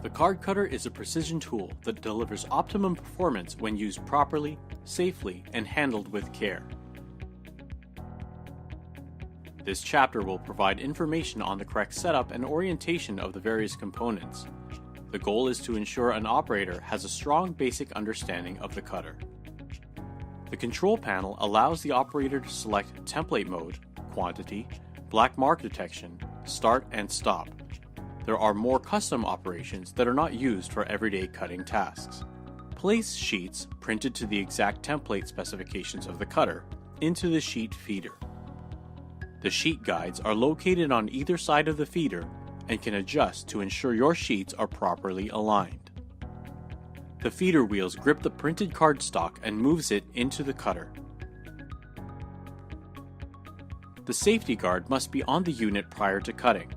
The card cutter is a precision tool that delivers optimum performance when used properly, safely, and handled with care. This chapter will provide information on the correct setup and orientation of the various components. The goal is to ensure an operator has a strong basic understanding of the cutter. The control panel allows the operator to select template mode, quantity, black mark detection, start and stop. There are more custom operations that are not used for everyday cutting tasks. Place sheets printed to the exact template specifications of the cutter into the sheet feeder. The sheet guides are located on either side of the feeder and can adjust to ensure your sheets are properly aligned. The feeder wheels grip the printed cardstock and moves it into the cutter. The safety guard must be on the unit prior to cutting.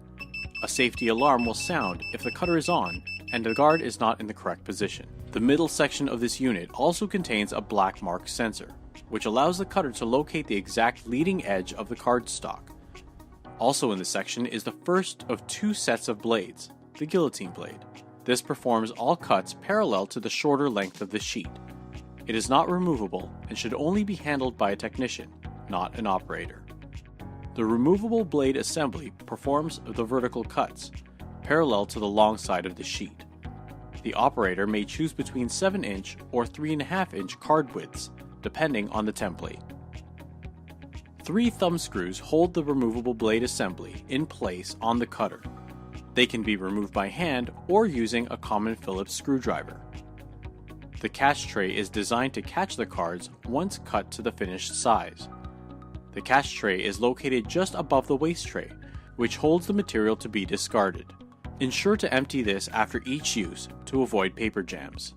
A safety alarm will sound if the cutter is on and the guard is not in the correct position. The middle section of this unit also contains a black mark sensor, which allows the cutter to locate the exact leading edge of the cardstock. Also in this section is the first of two sets of blades, the guillotine blade. This performs all cuts parallel to the shorter length of the sheet. It is not removable and should only be handled by a technician, not an operator. The removable blade assembly performs the vertical cuts, parallel to the long side of the sheet. The operator may choose between 7-inch or 3.5-inch card widths, depending on the template. 3 thumb screws hold the removable blade assembly in place on the cutter. They can be removed by hand or using a common Phillips screwdriver. The catch tray is designed to catch the cards once cut to the finished size. The catch tray is located just above the waste tray, which holds the material to be discarded. Ensure to empty this after each use to avoid paper jams.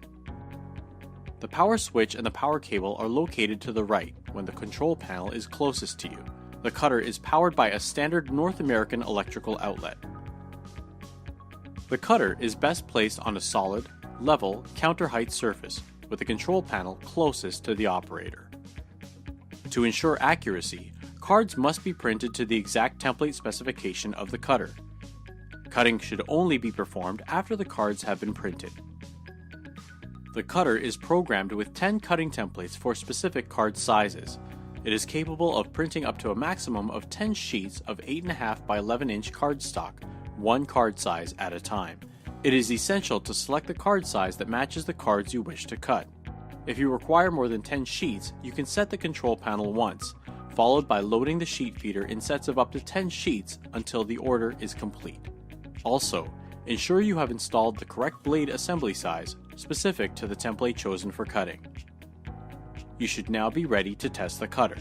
The power switch and the power cable are located to the right when the control panel is closest to you. The cutter is powered by a standard North American electrical outlet. The cutter is best placed on a solid, level, counter-height surface with the control panel closest to the operator. To ensure accuracy, cards must be printed to the exact template specification of the cutter. Cutting should only be performed after the cards have been printed. The cutter is programmed with 10 cutting templates for specific card sizes. It is capable of printing up to a maximum of 10 sheets of 8.5 by 11-inch cardstock, one card size at a time. It is essential to select the card size that matches the cards you wish to cut. If you require more than 10 sheets, you can set the control panel once, followed by loading the sheet feeder in sets of up to 10 sheets until the order is complete. Also, ensure you have installed the correct blade assembly size specific to the template chosen for cutting. You should now be ready to test the cutter.